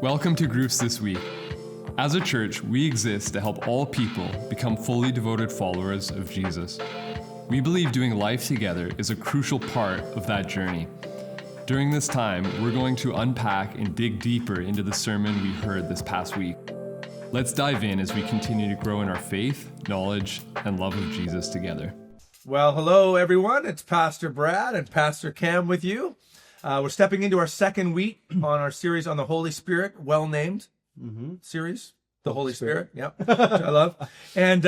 Welcome to Groups This Week. As a church, we exist to help all people become fully devoted followers of Jesus. We believe doing life together is a crucial part of that journey. During this time, we're going to unpack and dig deeper into the sermon we heard this past week. Let's dive in as we continue to grow in our faith, knowledge, and love of Jesus together. Well, hello, everyone. It's Pastor Brad and Pastor Cam with you. We're stepping into our second week on our series on the Holy Spirit, well-named series. The Holy Spirit. Yep. Which I love. And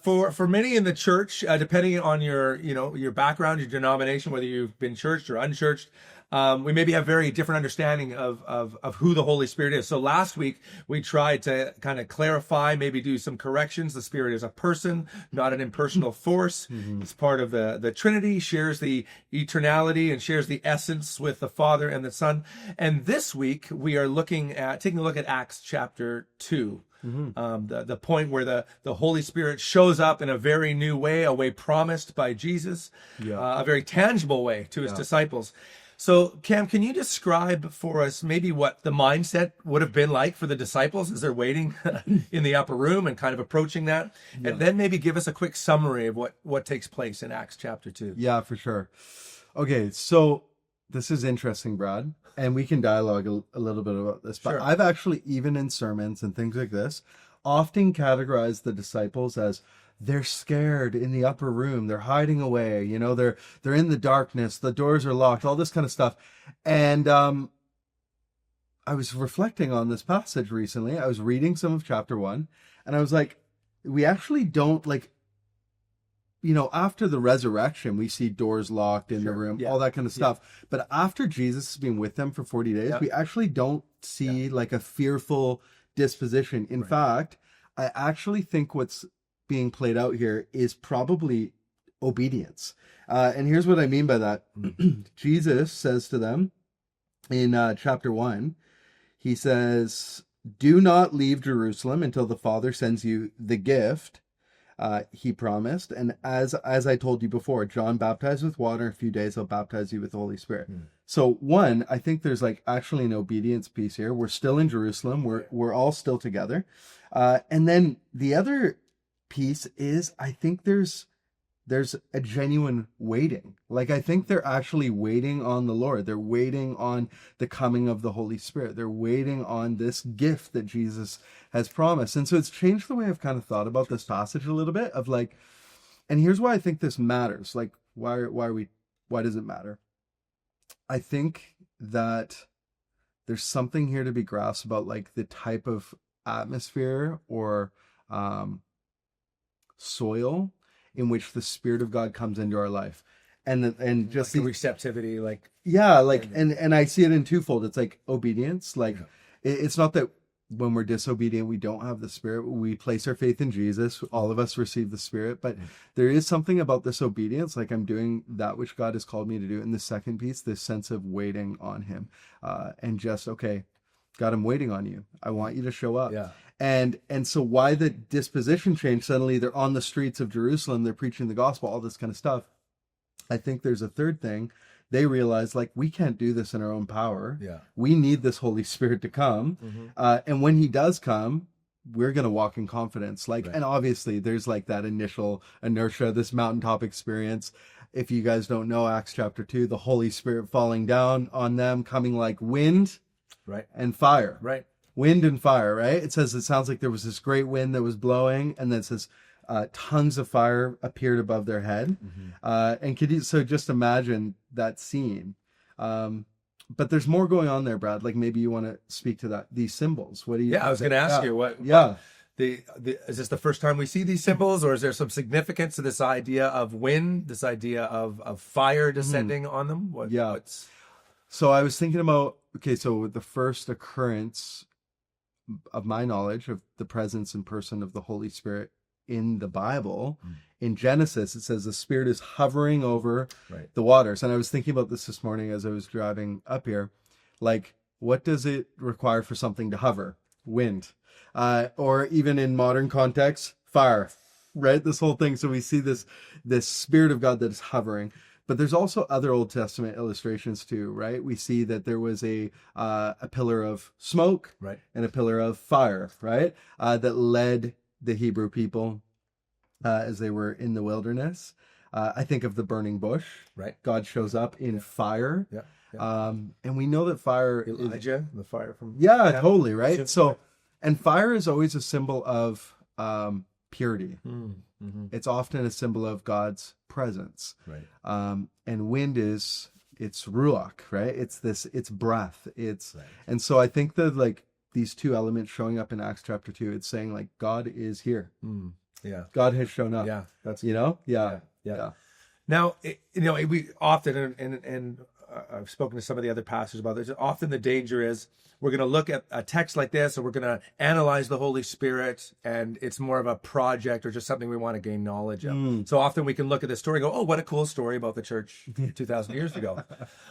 for many in the church, depending on your background, your denomination, whether you've been churched or unchurched, we maybe have very different understanding of who the Holy Spirit is. So last week we tried to kind of clarify, maybe do some corrections. The Spirit is a person, not an impersonal force. It's part of the Trinity, shares the eternality and shares the essence with the Father and the Son. And this week we are taking a look at Acts chapter 2. The point where the Holy Spirit shows up in a very new way, a way promised by Jesus, a very tangible way to his disciples. So, Cam, can you describe for us maybe what the mindset would have been like for the disciples as they're waiting in the upper room and kind of approaching that? Yeah. And then maybe give us a quick summary of what takes place in Acts chapter 2. Yeah, for sure. Okay, so this is interesting, Brad, and we can dialogue a little bit about this. But sure. I've actually, even in sermons and things like this, often categorized the disciples as they're scared in the upper room. They're hiding away. They're in the darkness. The doors are locked, all this kind of stuff. And I was reflecting on this passage recently. I was reading some of chapter 1, and I was like, we actually don't after the resurrection, we see doors locked in the room, all that kind of stuff. Yeah. But after Jesus has been with them for 40 days, we actually don't see like a fearful disposition. In fact, I actually think what's being played out here is probably obedience. And here's what I mean by that. Jesus says to them in chapter 1, he says, "Do not leave Jerusalem until the Father sends you the gift he promised. And as I told you before, John baptized with water. In a few days, he'll baptize you with the Holy Spirit." So one, I think there's actually an obedience piece here. We're still in Jerusalem. We're all still together. And then the other piece is, I think there's a genuine waiting. I think they're actually waiting on the Lord. They're waiting on the coming of the Holy Spirit. They're waiting on this gift that Jesus has promised. And so it's changed the way I've kind of thought about this passage a little bit of and here's why I think this matters. Why does it matter? I think that there's something here to be grasped about the type of atmosphere or soil in which the Spirit of God comes into our life, and just the receptivity, and I see it in twofold. It's obedience, it's not that when we're disobedient we don't have the Spirit. We place our faith in Jesus. All of us receive the Spirit, but there is something about this obedience, I'm doing that which God has called me to do. And the second piece, this sense of waiting on Him, and just, okay, God, I'm waiting on you. I want you to show up. Yeah. And so why the disposition change? Suddenly they're on the streets of Jerusalem, they're preaching the gospel, all this kind of stuff. I think there's a third thing. They realize we can't do this in our own power. Yeah. We need this Holy Spirit to come. And when he does come, we're going to walk in confidence. And obviously there's that initial inertia, this mountaintop experience. If you guys don't know Acts chapter 2, the Holy Spirit falling down on them, coming like wind. Right. And fire. Right. Wind and fire, right? It sounds like there was this great wind that was blowing, and then it says tongues of fire appeared above their head. And just imagine that scene. But there's more going on there, Brad. Maybe you want to speak to that. These symbols. What do you? Yeah, I was going to ask you what. Yeah. Is this the first time we see these symbols, or is there some significance to this idea of wind, this idea of fire descending on them? So I was thinking about, so the first occurrence of my knowledge of the presence and person of the Holy Spirit in the Bible, in Genesis, it says the Spirit is hovering over the waters. And I was thinking about this morning as I was driving up here. What does it require for something to hover? Wind. Or even in modern context, fire, right? This whole thing. So we see this Spirit of God that is hovering. But there's also other Old Testament illustrations too, right? We see that there was a pillar of smoke, Right. and a pillar of fire, right? That led the Hebrew people as they were in the wilderness. I think of the burning bush. Right. God shows up in fire. Yeah. And we know that fire is, Elijah, the fire from totally, right? So, and fire is always a symbol of purity. It's often a symbol of God's presence. Right. And wind it's ruach, right? It's breath. And so I think that like these two elements showing up in Acts chapter 2, it's saying like God is here. Yeah. God has shown up. Yeah. That's Yeah. Now, we often, and I've spoken to some of the other pastors about this, often the danger is we're going to look at a text like this, or we're going to analyze the Holy Spirit, and it's more of a project or just something we want to gain knowledge of. So often we can look at this story and go, oh, what a cool story about the church 2,000 years ago.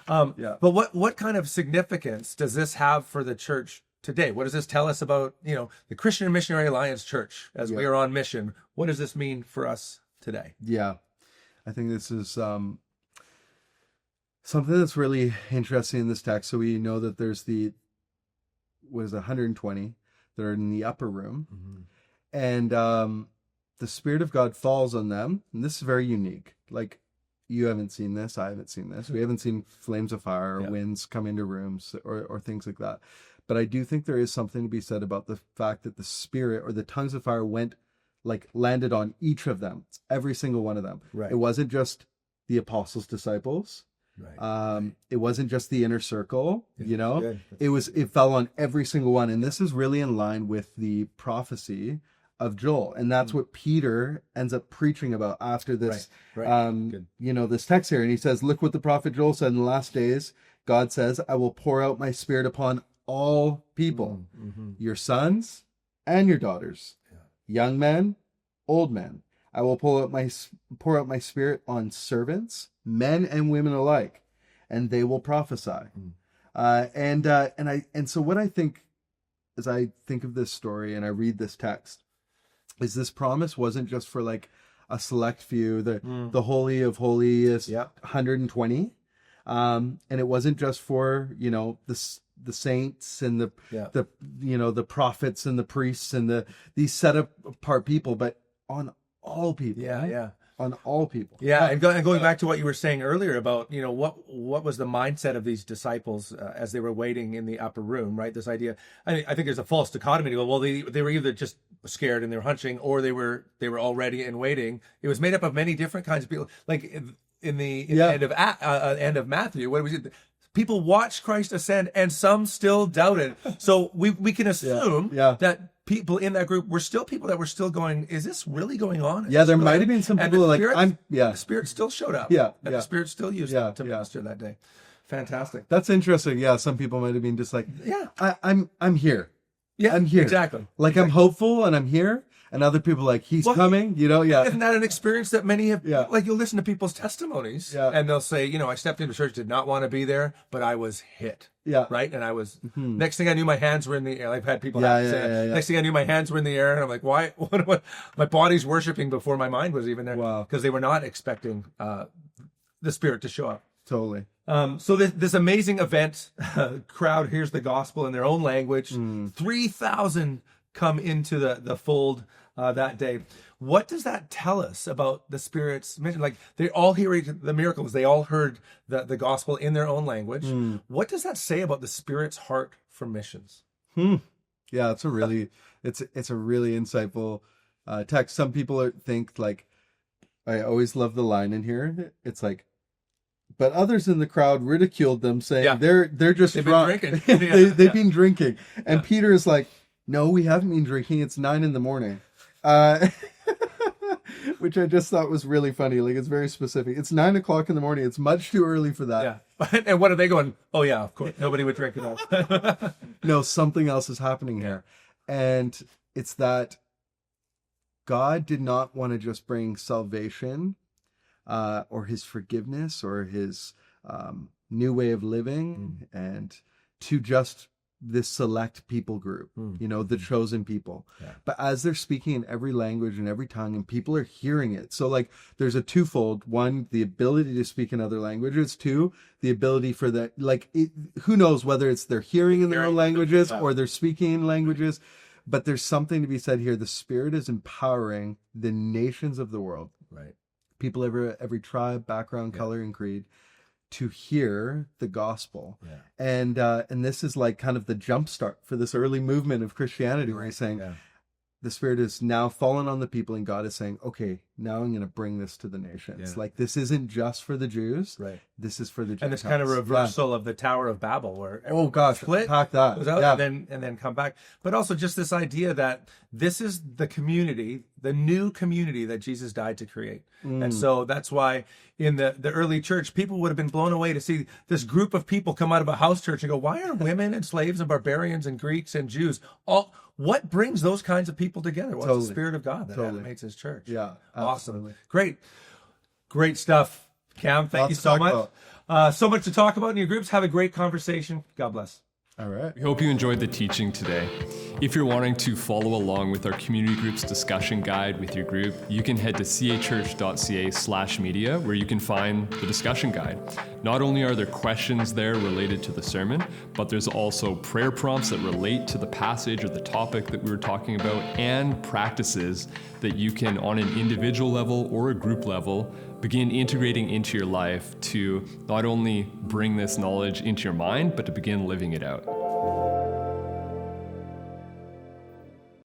But what kind of significance does this have for the church today? What does this tell us about, the Christian Missionary Alliance Church as we are on mission? What does this mean for us today? Yeah. I think this is something that's really interesting in this text. So we know that there's 120 that are in the upper room, and the Spirit of God falls on them. And this is very unique. Like, you haven't seen this, I haven't seen this. We haven't seen flames of fire or winds come into rooms or things like that. But I do think there is something to be said about the fact that the Spirit or the tongues of fire landed on each of them, every single one of them. Right. It wasn't just the apostles' disciples. Right. It wasn't just the inner circle, Good. it fell on every single one. And this is really in line with the prophecy of Joel. And that's what Peter ends up preaching about after this, this text here. And he says, look what the prophet Joel said in the last days. God says, I will pour out my Spirit upon all people, your sons and your daughters, young men, old men. I will pour out my Spirit on servants, men and women alike, and they will prophesy. And so what I think, as I think of this story and I read this text, is this promise wasn't just for like a select few, the holy of holiest, 120, and it wasn't just for the saints and the prophets and the priests and these set apart people, but on all people. On all people. And going back to what you were saying earlier about, what was the mindset of these disciples as they were waiting in the upper room, right? This idea, I think there's a false dichotomy to go, well, they were either just scared and they were hunching, or they were all ready and waiting. It was made up of many different kinds of people. Like in the end of Matthew, what was it? People watched Christ ascend, and some still doubted. So we can assume that people in that group were still people that were still going, is this really going on? There might have been some people the Spirit still showed up. The Spirit still used to minister that day. Fantastic. That's interesting. Some people might have been just like, I'm here. I'm here. Exactly. Like, I'm hopeful and I'm here. And other people like, he's coming, Isn't that an experience that many have? Like, you'll listen to people's testimonies and they'll say, I stepped into church, did not want to be there, but I was hit. Right. And I was, next thing I knew, my hands were in the air. I've had people say, next thing I knew, my hands were in the air. And I'm like, why? What? My body's worshiping before my mind was even there. Wow. Because they were not expecting the Spirit to show up. Totally. So this amazing event, crowd hears the gospel in their own language. 3,000 come into the fold that day. What does that tell us about the Spirit's mission? Like, they all hear the miracles. They all heard the gospel in their own language. What does that say about the Spirit's heart for missions? Yeah, it's a really insightful text. Some people think, like, I always love the line in here. It's like, but others in the crowd ridiculed them, saying they're just drunk. Been drinking. They've been drinking. And Peter is like, no, we haven't been drinking. It's 9 a.m. Which I just thought was really funny. Like, it's very specific. It's 9 o'clock in the morning. It's much too early for that. And what are they going? Oh yeah, of course. Nobody would drink enough. No, something else is happening here. And it's that God did not want to just bring salvation or his forgiveness or his new way of living and to just this select people group, the chosen people. Yeah. But as they're speaking in every language and every tongue, and people are hearing it. So like there's a twofold: one, the ability to speak in other languages; two, the ability for who knows whether it's they're hearing in their own languages or they're speaking in languages. But there's something to be said here. The Spirit is empowering the nations of the world. Right. People every tribe, background, color, and creed, to hear the gospel. Yeah. And this is like kind of the jumpstart for this early movement of Christianity, where he's saying the Spirit is now fallen on the people, and God is saying, okay, now I'm going to bring this to the nations. Yeah. Like, this isn't just for the Jews. Right. This is for the Gentiles. And this kind of reversal of the Tower of Babel, where oh gosh, split, pack that, goes out, and then come back. But also just this idea that this is the community, the new community that Jesus died to create. And so that's why in the early church, people would have been blown away to see this group of people come out of a house church and go, why are women and slaves and barbarians and Greeks and Jews all... What brings those kinds of people together? Well, it's the Spirit of God that animates His church. Yeah, awesome, great stuff, Cam. Thank you so much. So much to talk about in your groups. Have a great conversation. God bless. All right. We hope you enjoyed the teaching today. If you're wanting to follow along with our community group's discussion guide with your group, you can head to cachurch.ca/media, where you can find the discussion guide. Not only are there questions there related to the sermon, but there's also prayer prompts that relate to the passage or the topic that we were talking about, and practices that you can, on an individual level or a group level, begin integrating into your life to not only bring this knowledge into your mind, but to begin living it out.